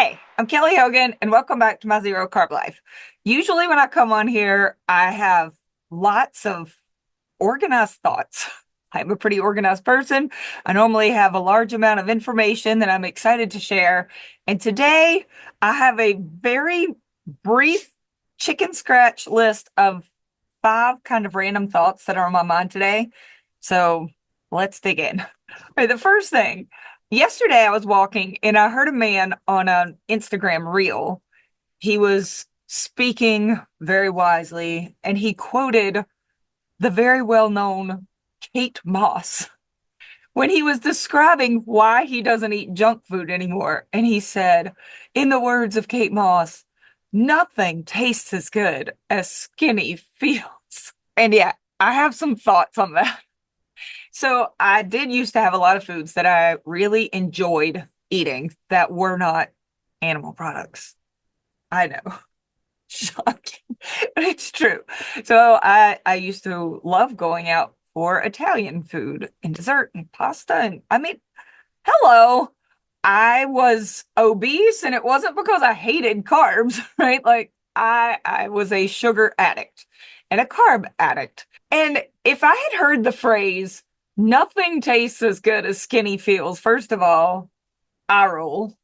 Hey, I'm Kelly Hogan, and welcome back to my Zero Carb Life. Usually, when I come on here, I have lots of organized thoughts. I'm a pretty organized person. I normally have a large amount of information that I'm excited to share. And today, I have a very brief chicken scratch list of 5 kind of random thoughts that are on my mind today. So let's dig in. All right, the first thing. Yesterday I was walking and I heard a man on an Instagram reel. He was speaking very wisely and he quoted the very well-known Kate Moss when he was describing why he doesn't eat junk food anymore. And he said, in the words of Kate Moss, nothing tastes as good as skinny feels. And yeah, I have some thoughts on that. So I did used to have a lot of foods that I really enjoyed eating that were not animal products. I know. Shocking, but it's true. So I used to love going out for Italian food and dessert and pasta. And I mean, hello, I was obese and it wasn't because I hated carbs, right? Like I was a sugar addict and a carb addict. And if I had heard the phrase, nothing tastes as good as skinny feels, first of all, I roll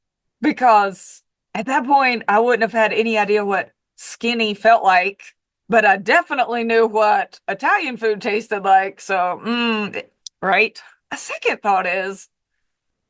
because at that point I wouldn't have had any idea what skinny felt like, but I definitely knew what Italian food tasted like. So, right? A second thought is,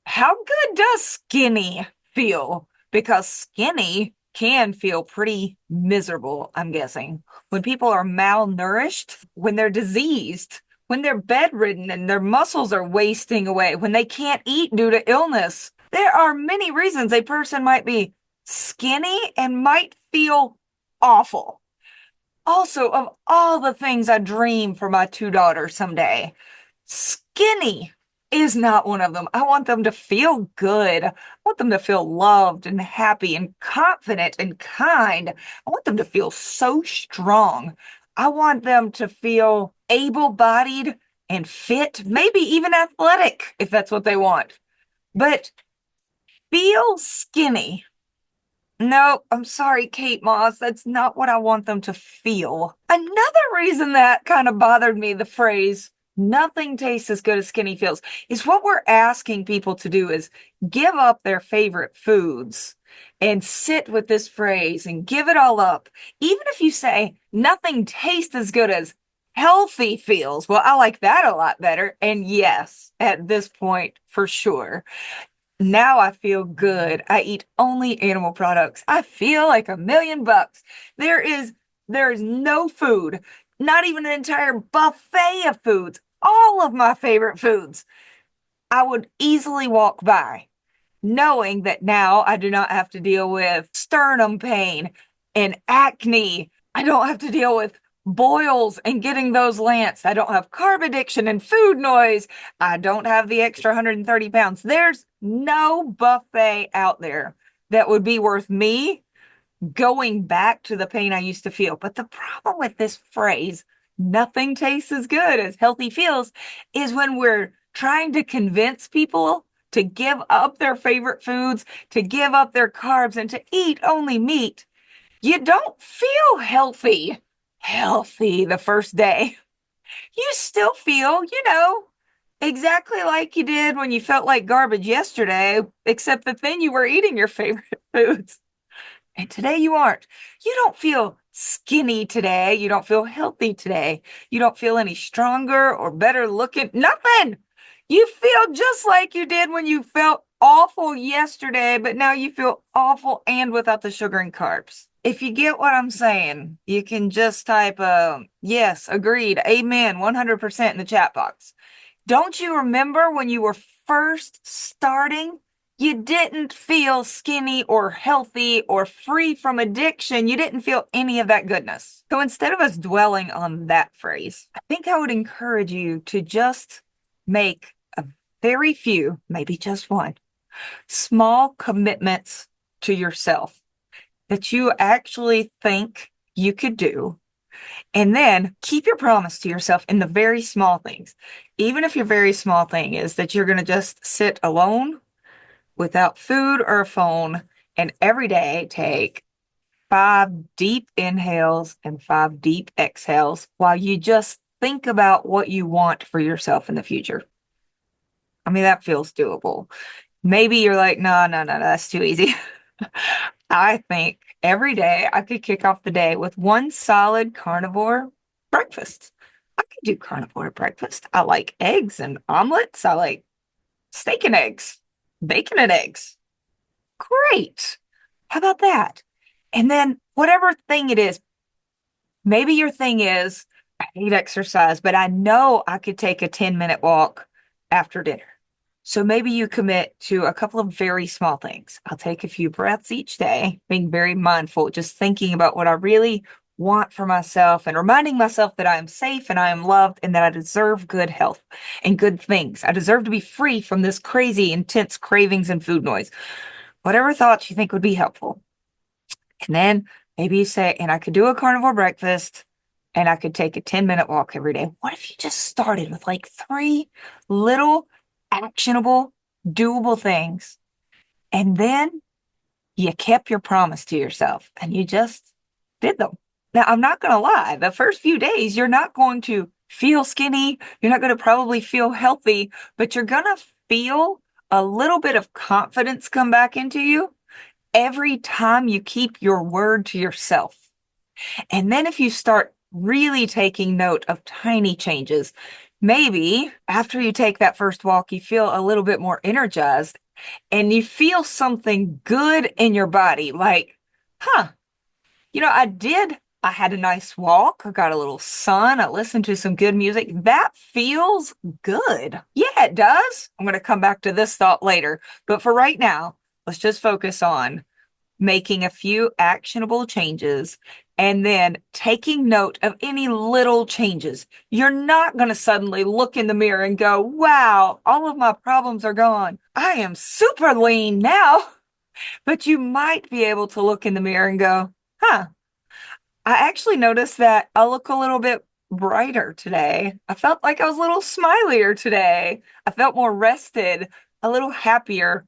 how good does skinny feel? Because skinny can feel pretty miserable, I'm guessing. When people are malnourished, when they're diseased, when they're bedridden and their muscles are wasting away, when they can't eat due to illness, there are many reasons a person might be skinny and might feel awful. Also, of all the things I dream for my 2 daughters someday, skinny is not one of them. I want them to feel good. I want them to feel loved and happy and confident and kind. I want them to feel so strong. I want them to feel able-bodied and fit, maybe even athletic if that's what they want. But feel skinny. No, I'm sorry, Kate Moss. That's not what I want them to feel. Another reason that kind of bothered me, the phrase, nothing tastes as good as skinny feels, is what we're asking people to do is give up their favorite foods and sit with this phrase and give it all up. Even if you say nothing tastes as good as healthy feels, well, I like that a lot better. And yes, at this point, for sure. Now I feel good. I eat only animal products. I feel like $1,000,000. There is no food, not even an entire buffet of foods, all of my favorite foods. I would easily walk by, knowing that now I do not have to deal with sternum pain and acne. I don't have to deal with boils and getting those lanced. I don't have carb addiction and food noise. I don't have the extra 130 pounds. There's no buffet out there that would be worth me going back to the pain I used to feel. But the problem with this phrase, nothing tastes as good as healthy feels, is when we're trying to convince people to give up their favorite foods, to give up their carbs, and to eat only meat, you don't feel healthy the first day. You still feel, exactly like you did when you felt like garbage yesterday, except that then you were eating your favorite foods. And today you aren't. You don't feel skinny today. You don't feel healthy today. You don't feel any stronger or better looking. Nothing. You feel just like you did when you felt awful yesterday, but now you feel awful and without the sugar and carbs. If you get what I'm saying, you can just type, yes, agreed, amen, 100% in the chat box. Don't you remember when you were first starting? You didn't feel skinny or healthy or free from addiction. You didn't feel any of that goodness. So instead of us dwelling on that phrase, I think I would encourage you to just make a very few, maybe just one, small commitments to yourself that you actually think you could do. And then keep your promise to yourself in the very small things. Even if your very small thing is that you're going to just sit alone without food or a phone And every day take 5 deep inhales and 5 deep exhales while you just think about what you want for yourself in the future. I mean, that feels doable. Maybe you're like, no, no, no, that's too easy. I think every day I could kick off the day with one solid carnivore breakfast. I could do carnivore breakfast. I like eggs and omelets. I like steak and eggs, bacon and eggs. Great. How about that? And then whatever thing it is, maybe your thing is, I hate exercise, but I know I could take a 10-minute walk after dinner. So maybe you commit to a couple of very small things. I'll take a few breaths each day, being very mindful, just thinking about what I really want for myself and reminding myself that I am safe and I am loved and that I deserve good health and good things. I deserve to be free from this crazy, intense cravings and food noise. Whatever thoughts you think would be helpful. And then maybe you say, and I could do a carnivore breakfast and I could take a 10-minute walk every day. What if you just started with like 3 little actionable, doable things? And then you kept your promise to yourself and you just did them. Now, I'm not going to lie, the first few days, you're not going to feel skinny. You're not going to probably feel healthy, but you're going to feel a little bit of confidence come back into you every time you keep your word to yourself. And then if you start really taking note of tiny changes, maybe after you take that first walk, you feel a little bit more energized and you feel something good in your body. Like, I had a nice walk. I got a little sun. I listened to some good music. That feels good. Yeah, it does. I'm going to come back to this thought later. But for right now, let's just focus on making a few actionable changes and then taking note of any little changes. You're not going to suddenly look in the mirror and go, wow, all of my problems are gone. I am super lean now. But you might be able to look in the mirror and go, I actually noticed that I look a little bit brighter today. I felt like I was a little smilier today. I felt more rested, a little happier.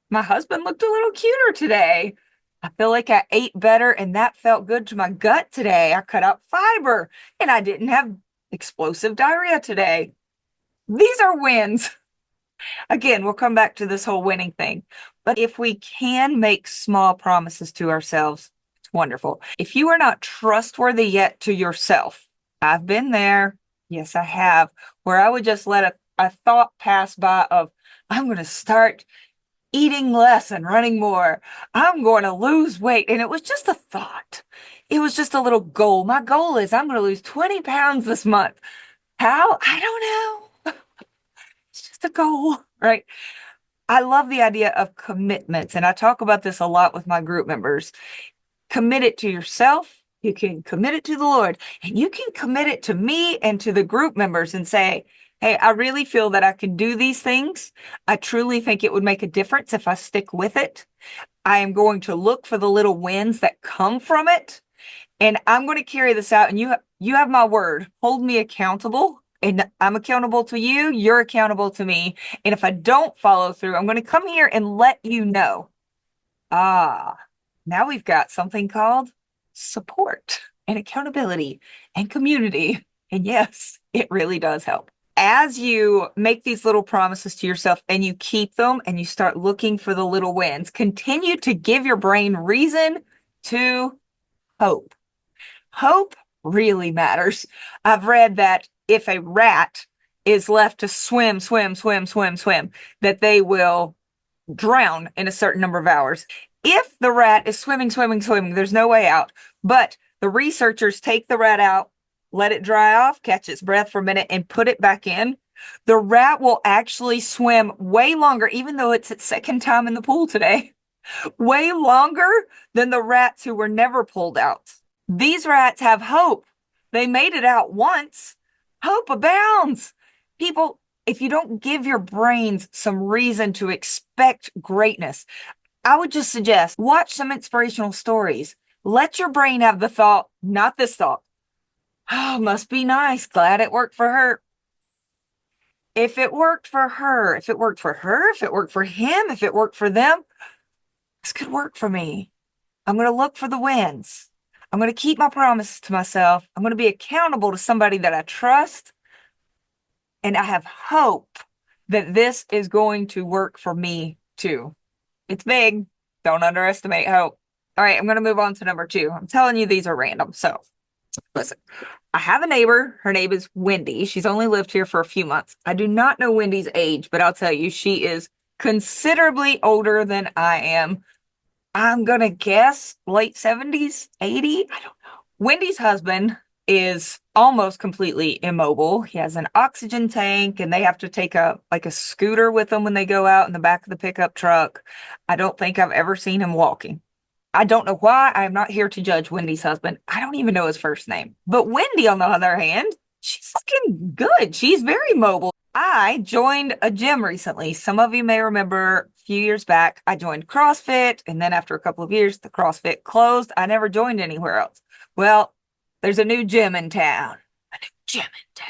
My husband looked a little cuter today. I feel like I ate better and that felt good to my gut today. I cut out fiber and I didn't have explosive diarrhea today. These are wins. Again, we'll come back to this whole winning thing. But if we can make small promises to ourselves, it's wonderful. If you are not trustworthy yet to yourself, I've been there. Yes, I have, where I would just let a thought pass by of, I'm going to start eating less and running more. I'm going to lose weight. And it was just a thought. It was just a little goal. My goal is I'm going to lose 20 pounds this month. How? I don't know. It's just a goal, right? I love the idea of commitments. And I talk about this a lot with my group members. Commit it to yourself. You can commit it to the Lord, and you can commit it to me and to the group members and say, hey, I really feel that I can do these things. I truly think it would make a difference if I stick with it. I am going to look for the little wins that come from it. And I'm going to carry this out. And you have my word. Hold me accountable. And I'm accountable to you. You're accountable to me. And if I don't follow through, I'm going to come here and let you know. Now we've got something called support and accountability and community. And yes, it really does help. As you make these little promises to yourself and you keep them and you start looking for the little wins, continue to give your brain reason to hope. Hope really matters. I've read that if a rat is left to swim, that they will drown in a certain number of hours. If the rat is swimming, there's no way out. But the researchers take the rat out, let it dry off, catch its breath for a minute, and put it back in. The rat will actually swim way longer, even though it's its second time in the pool today, way longer than the rats who were never pulled out. These rats have hope. They made it out once. Hope abounds. People, if you don't give your brains some reason to expect greatness, I would just suggest watch some inspirational stories. Let your brain have the thought, not this thought. Oh, must be nice. Glad it worked for her. If it worked for her, if it worked for her, if it worked for him, if it worked for them, this could work for me. I'm going to look for the wins. I'm going to keep my promises to myself. I'm going to be accountable to somebody that I trust. And I have hope that this is going to work for me too. It's big. Don't underestimate hope. All right, I'm going to move on to number 2. I'm telling you, these are random. So listen, I have a neighbor. Her name is Wendy. She's only lived here for a few months. I do not know Wendy's age, but I'll tell you, she is considerably older than I am. I'm going to guess late 70s, 80. I don't know. Wendy's husband is almost completely immobile. He has an oxygen tank and they have to take a scooter with them when they go out in the back of the pickup truck. I don't think I've ever seen him walking. I don't know why. I'm not here to judge Wendy's husband. I don't even know his first name. But Wendy, on the other hand, she's looking good. She's very mobile. I joined a gym recently. Some of you may remember a few years back, I joined CrossFit. And then after a couple of years, the CrossFit closed. I never joined anywhere else. Well, there's a new gym in town. A new gym in town.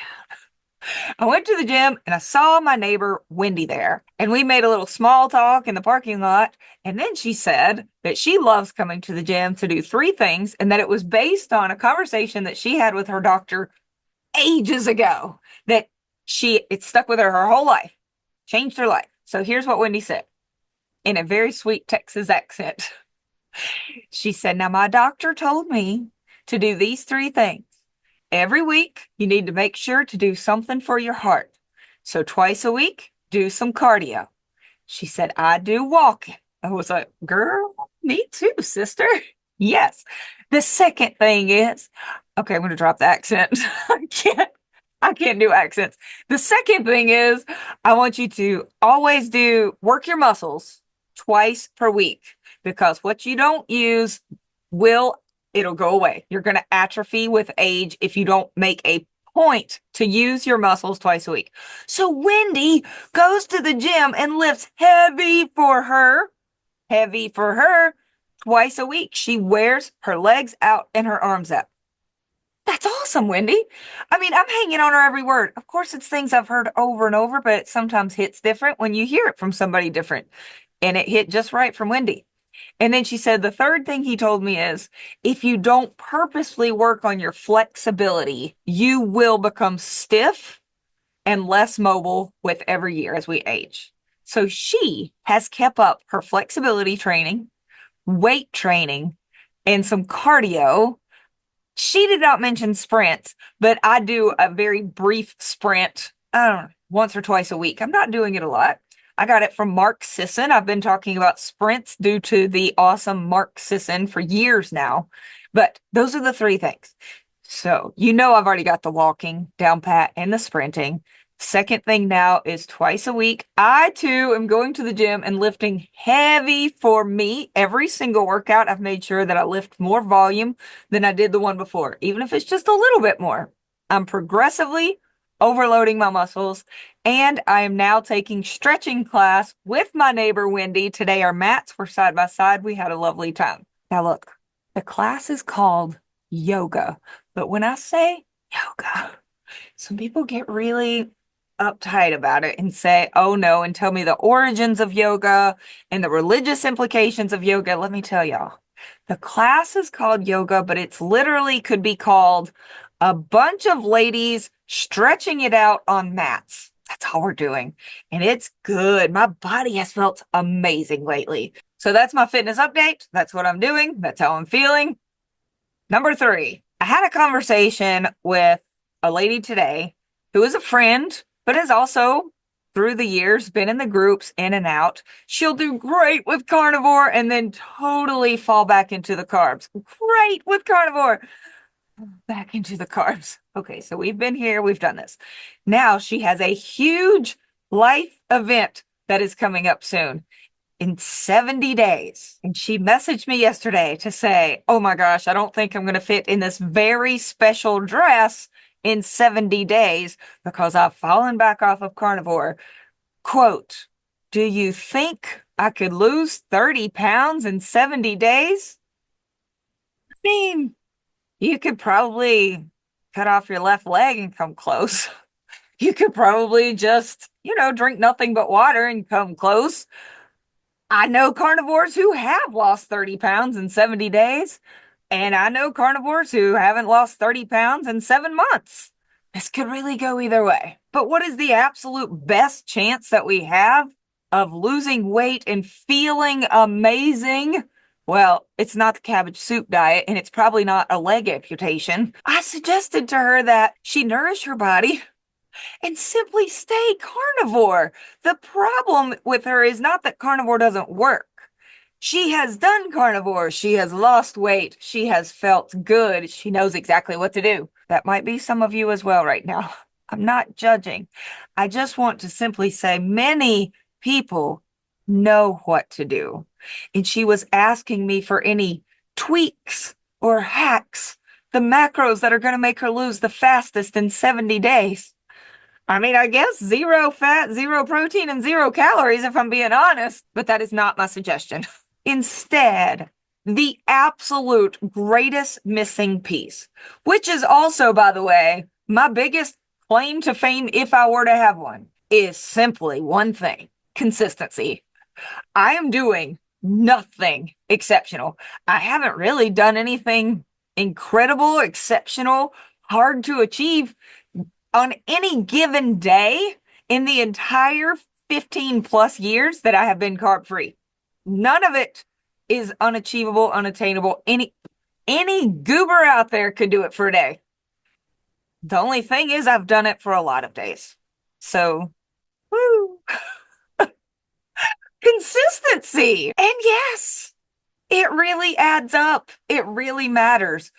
I went to the gym and I saw my neighbor Wendy there, and we made a little small talk in the parking lot. And then she said that she loves coming to the gym to do 3 things, and that it was based on a conversation that she had with her doctor ages ago, that it stuck with her whole life, changed her life. So here's what Wendy said in a very sweet Texas accent. She said, "Now, my doctor told me to do these 3 things. Every week, you need to make sure to do something for your heart. So twice a week, do some cardio." She said, "I do walking." I was like, "Girl, me too, sister." Yes. The second thing is, okay, I'm going to drop the accent. I can't do accents. The second thing is, I want you to always work your muscles twice per week, because what you don't use it'll go away. You're going to atrophy with age if you don't make a point to use your muscles twice a week. So Wendy goes to the gym and lifts heavy for her twice a week. She wears her legs out and her arms up. That's awesome, Wendy. I mean, I'm hanging on her every word. Of course, it's things I've heard over and over, but it sometimes hits different when you hear it from somebody different. And it hit just right from Wendy. And then she said, the third thing he told me is, if you don't purposely work on your flexibility, you will become stiff and less mobile with every year as we age. So she has kept up her flexibility training, weight training, and some cardio. She did not mention sprints, but I do a very brief sprint, I don't know, once or twice a week. I'm not doing it a lot. I got it from Mark Sisson. I've been talking about sprints due to the awesome Mark Sisson for years now. But those are the 3 things. So, I've already got the walking down pat and the sprinting. Second thing now is twice a week. I too am going to the gym and lifting heavy for me. Every single workout, I've made sure that I lift more volume than I did the one before, even if it's just a little bit more. I'm progressively overloading my muscles, and I am now taking stretching class with my neighbor Wendy. Today our mats were side by side. We had a lovely time. Now look, the class is called yoga, but when I say yoga, some people get really uptight about it and say, "Oh no," and tell me the origins of yoga and the religious implications of yoga. Let me tell y'all, the class is called yoga, but it's literally could be called a bunch of ladies stretching it out on mats. That's all we're doing. And it's good. My body has felt amazing lately. So that's my fitness update. That's what I'm doing. That's how I'm feeling. Number 3, I had a conversation with a lady today who is a friend, but has also through the years been in the groups in and out. She'll do great with carnivore and then totally fall back into the carbs. Great with carnivore, back into the carbs. Okay, so we've been here, we've done this. Now she has a huge life event that is coming up soon in 70 days. And she messaged me yesterday to say, "Oh my gosh, I don't think I'm going to fit in this very special dress in 70 days because I've fallen back off of carnivore." Quote, "Do you think I could lose 30 pounds in 70 days? I mean, you could probably cut off your left leg and come close. You could probably just, drink nothing but water and come close. I know carnivores who have lost 30 pounds in 70 days, and I know carnivores who haven't lost 30 pounds in 7 months. This could really go either way. But what is the absolute best chance that we have of losing weight and feeling amazing? Well, it's not the cabbage soup diet, and it's probably not a leg amputation. I suggested to her that she nourish her body and simply stay carnivore. The problem with her is not that carnivore doesn't work. She has done carnivore. She has lost weight. She has felt good. She knows exactly what to do. That might be some of you as well right now. I'm not judging. I just want to simply say many people know what to do. And she was asking me for any tweaks or hacks, the macros that are going to make her lose the fastest in 70 days. I mean, I guess zero fat, zero protein, and zero calories, if I'm being honest, but that is not my suggestion. Instead, the absolute greatest missing piece, which is also, by the way, my biggest claim to fame, if I were to have one, is simply one thing: consistency. I am doing nothing exceptional. I haven't really done anything incredible, exceptional, hard to achieve on any given day in the entire 15 plus years that I have been carb free. None of it is unachievable, unattainable. Any goober out there could do it for a day. The only thing is I've done it for a lot of days. So, woo, consistency. And yes, it really adds up. It really matters.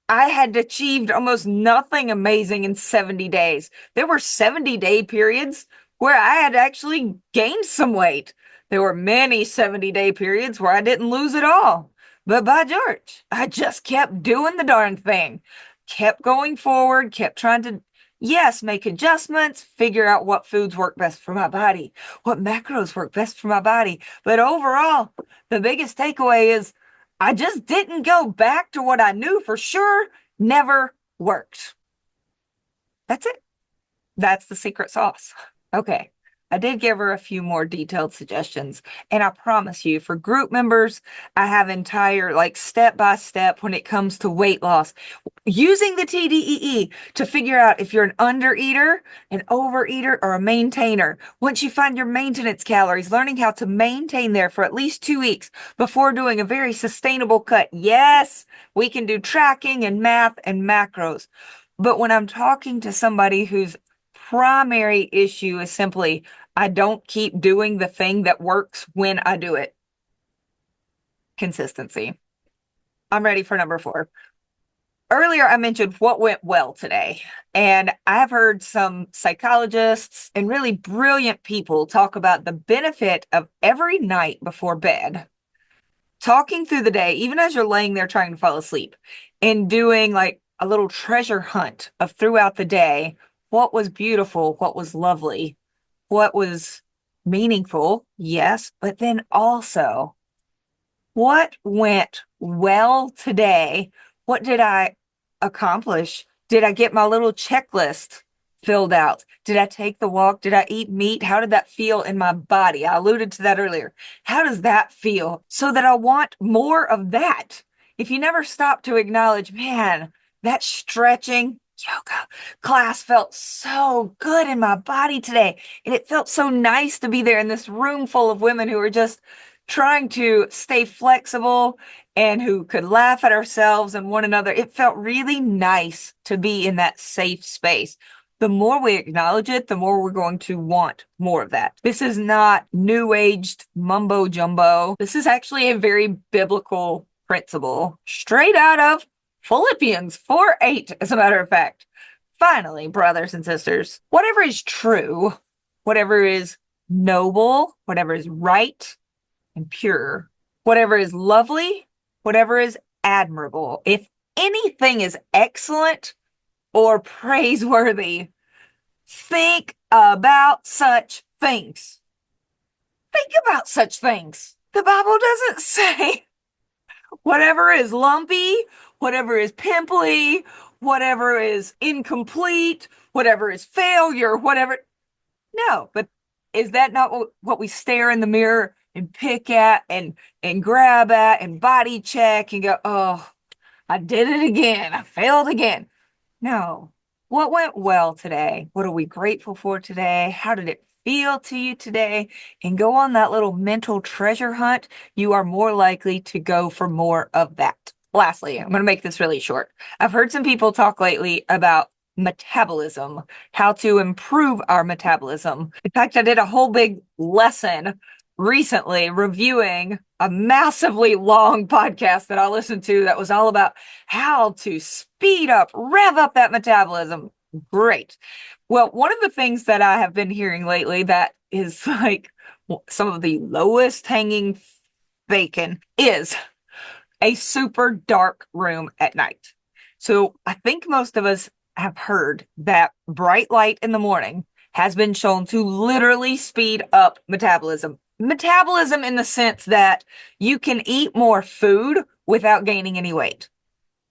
I had achieved almost nothing amazing in 70 days. There were 70-day periods where I had actually gained some weight. There were many 70-day periods where I didn't lose at all. But by George, I just kept doing the darn thing, kept going forward, kept trying to, yes, make adjustments, figure out what foods work best for my body, what macros work best for my body. But overall, the biggest takeaway is I just didn't go back to what I knew for sure never worked. That's it. That's the secret sauce. Okay. I did give her a few more detailed suggestions. And I promise you, for group members, I have entire, like, step by step when it comes to weight loss, using the TDEE to figure out if you're an undereater, an overeater, or a maintainer. Once you find your maintenance calories, learning how to maintain there for at least 2 weeks before doing a very sustainable cut. Yes, we can do tracking and math and macros. But when I'm talking to somebody whose primary issue is simply, I don't keep doing the thing that works when I do it. Consistency. I'm ready for number 4. Earlier, I mentioned what went well today, and I've heard some psychologists and really brilliant people talk about the benefit of every night before bed, talking through the day, even as you're laying there trying to fall asleep, and doing like a little treasure hunt of throughout the day. What was beautiful? What was lovely? What was meaningful? Yes, but then also what went well today? What did I accomplish? Did I get my little checklist filled out? Did I take the walk? Did I eat meat? How did that feel in my body? I alluded to that earlier. How does that feel? So that I want more of that. If you never stop to acknowledge, man, that stretching yoga class felt so good in my body today. And it felt so nice to be there in this room full of women who are just trying to stay flexible and who could laugh at ourselves and one another. It felt really nice to be in that safe space. The more we acknowledge it, the more we're going to want more of that. This is not new aged mumbo jumbo. This is actually a very biblical principle, straight out of Philippians 4:8, as a matter of fact. Finally, brothers and sisters, whatever is true, whatever is noble, whatever is right and pure, whatever is lovely, whatever is admirable, if anything is excellent or praiseworthy, think about such things. Think about such things. The Bible doesn't say whatever is lumpy, whatever is pimply, whatever is incomplete, whatever is failure, whatever. No, but is that not what we stare in the mirror and pick at and grab at and body check and go, oh, I did it again. I failed again. No. What went well today? What are we grateful for today? How did it feel to you today? And go on that little mental treasure hunt. You are more likely to go for more of that. Lastly, I'm going to make this really short. I've heard some people talk lately about metabolism, how to improve our metabolism. In fact, I did a whole big lesson recently reviewing a massively long podcast that I listened to that was all about how to speed up, rev up that metabolism. Great. Well, one of the things that I have been hearing lately that is like some of the lowest hanging bacon is a super dark room at night. So I think most of us have heard that bright light in the morning has been shown to literally speed up metabolism. Metabolism in the sense that you can eat more food without gaining any weight.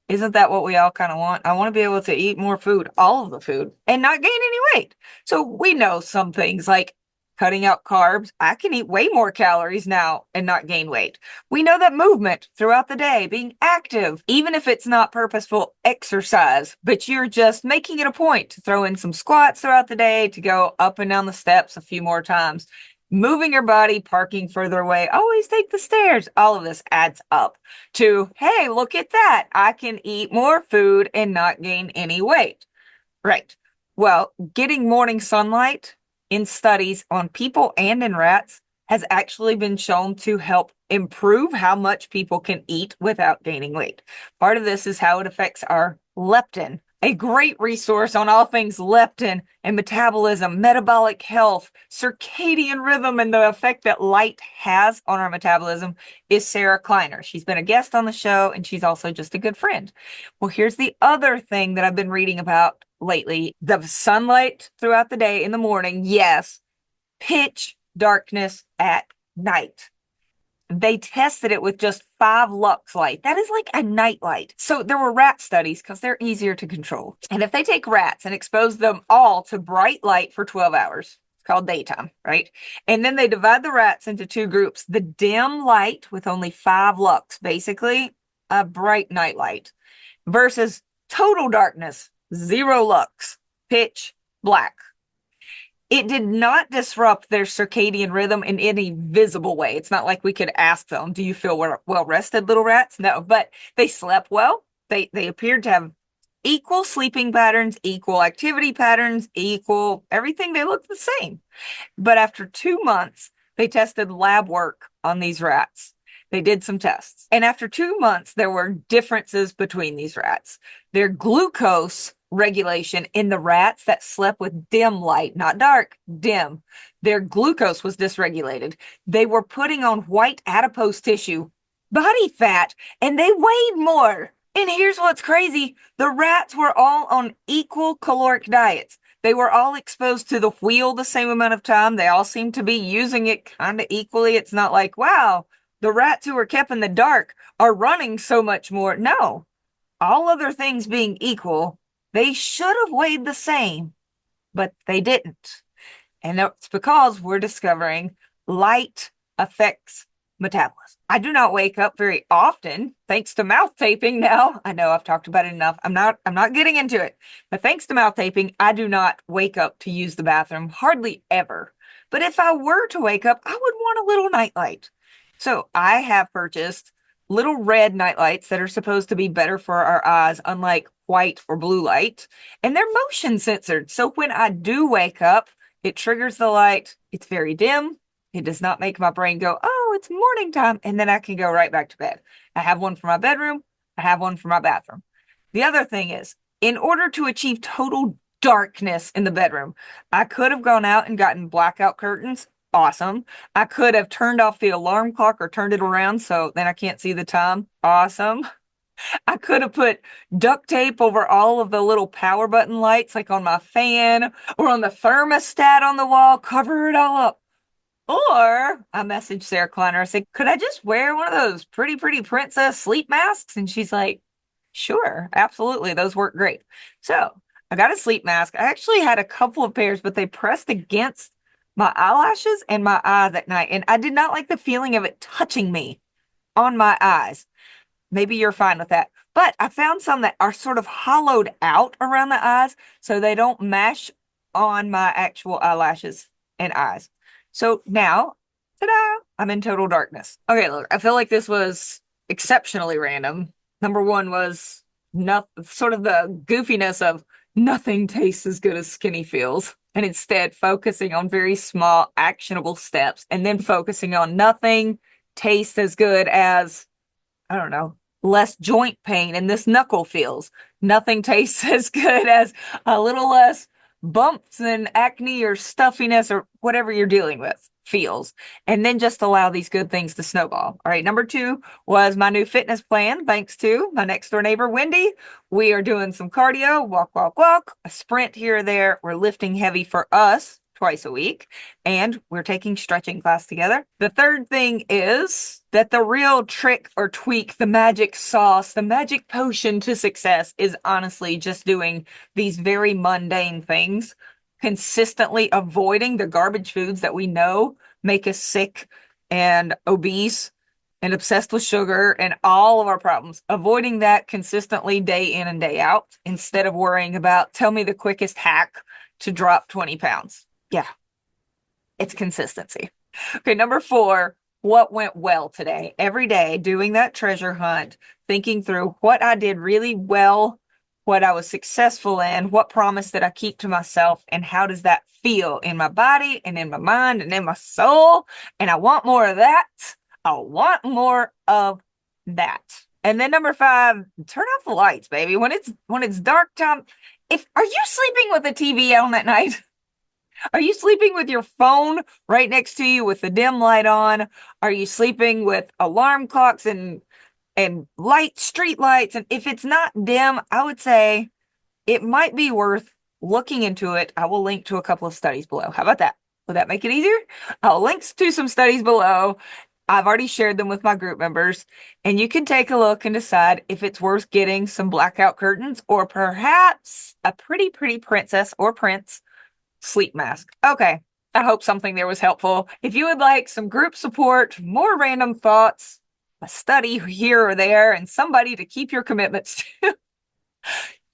Isn't that what we all kind of want? I want to be able to eat more food, all of the food, and not gain any weight. So we know some things like cutting out carbs. I can eat way more calories now and not gain weight. We know that movement throughout the day, being active, even if it's not purposeful exercise, but you're just making it a point to throw in some squats throughout the day, to go up and down the steps a few more times, moving your body, parking further away, always take the stairs. All of this adds up to, hey, look at that. I can eat more food and not gain any weight. Right. Well, getting morning sunlight in studies on people and in rats has actually been shown to help improve how much people can eat without gaining weight. Part of this is how it affects our leptin. A great resource on all things leptin and metabolism, metabolic health, circadian rhythm, and the effect that light has on our metabolism is Sarah Kleiner. She's been a guest on the show, and she's also just a good friend. Well, here's the other thing that I've been reading about lately. The sunlight throughout the day in the morning, yes, pitch darkness at night. They tested it with just 5 lux light. That is like a night light. So there were rat studies because they're easier to control. And if they take rats and expose them all to bright light for 12 hours, it's called daytime, right? And then they divide the rats into 2 groups. The dim light with only 5 lux, basically a bright night light, versus total darkness, 0 lux, pitch black. It did not disrupt their circadian rhythm in any visible way. It's not like we could ask them, do you feel well rested, little rats? No, but they slept well. They appeared to have equal sleeping patterns, equal activity patterns, equal everything. They looked the same. But after 2 months, they tested lab work on these rats. They did some tests. And after 2 months, there were differences between these rats. Their glucose regulation in the rats that slept with dim light, not dark, dim, their glucose was dysregulated. They were putting on white adipose tissue, body fat, and they weighed more. And here's what's crazy. The rats were all on equal caloric diets. They were all exposed to the wheel the same amount of time. They all seemed to be using it kind of equally. It's not like, wow, the rats who were kept in the dark are running so much more. No, all other things being equal, they should have weighed the same, but they didn't. And that's because we're discovering light affects metabolism. I do not wake up very often, thanks to mouth taping now. I know I've talked about it enough. I'm not getting into it. But thanks to mouth taping, I do not wake up to use the bathroom hardly ever. But if I were to wake up, I would want a little nightlight. So I have purchased little red nightlights that are supposed to be better for our eyes, unlike white or blue light, and they're motion censored. So when I do wake up, it triggers the light. It's very dim. It does not make my brain go, oh, it's morning time. And then I can go right back to bed. I have one for my bedroom. I have one for my bathroom. The other thing is, in order to achieve total darkness in the bedroom, I could have gone out and gotten blackout curtains. Awesome. I could have turned off the alarm clock or turned it around so then I can't see the time. Awesome. I could have put duct tape over all of the little power button lights, like on my fan or on the thermostat on the wall, cover it all up. Or I messaged Sarah Kleiner. I said, could I just wear one of those pretty princess sleep masks? And she's like, sure, absolutely. Those work great. So I got a sleep mask. I actually had a couple of pairs, but they pressed against my eyelashes and my eyes at night. And I did not like the feeling of it touching me on my eyes. Maybe you're fine with that. But I found some that are sort of hollowed out around the eyes so they don't mash on my actual eyelashes and eyes. So now, ta-da, I'm in total darkness. Okay, look, I feel like this was exceptionally random. Number one was not sort of the goofiness of nothing tastes as good as skinny feels, and instead focusing on very small, actionable steps, and then focusing on nothing tastes as good as, I don't know, less joint pain and this knuckle feels. Nothing tastes as good as a little less bumps and acne or stuffiness or whatever you're dealing with feels. And then just allow these good things to snowball. All right, number two was my new fitness plan, thanks to my next door neighbor, Wendy. We are doing some cardio, walk, walk, walk, a sprint here or there. We're lifting heavy for us twice a week, and we're taking stretching class together. The third thing is that the real trick or tweak, the magic sauce, the magic potion to success is honestly just doing these very mundane things, consistently avoiding the garbage foods that we know make us sick and obese and obsessed with sugar and all of our problems. Avoiding that consistently day in and day out instead of worrying about, tell me the quickest hack to drop 20 pounds. Yeah, it's consistency. Okay, number four, what went well today? Every day doing that treasure hunt, thinking through what I did really well, what I was successful in, what promise did I keep to myself, and how does that feel in my body and in my mind and in my soul? And I want more of that. I want more of that. And then number five, turn off the lights, baby. When it's dark time, are you sleeping with the TV on at night? Are you sleeping with your phone right next to you with the dim light on? Are you sleeping with alarm clocks and street lights? And if it's not dim, I would say it might be worth looking into it. I will link to a couple of studies below. How about that? Would that make it easier? I'll link to some studies below. I've already shared them with my group members, and you can take a look and decide if it's worth getting some blackout curtains or perhaps a pretty princess or prince sleep mask. Okay, I hope something there was helpful. If you would like some group support, more random thoughts, a study here or there, and somebody to keep your commitments to,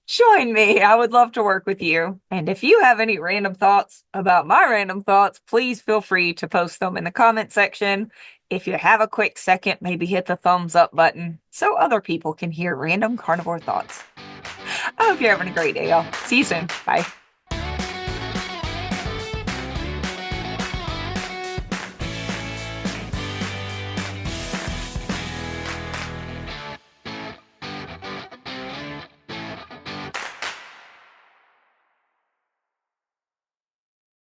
join me. I would love to work with you. And if you have any random thoughts about my random thoughts, please feel free to post them in the comment section. If you have a quick second, maybe hit the thumbs up button so other people can hear random carnivore thoughts. I hope you're having a great day, y'all. See you soon. Bye.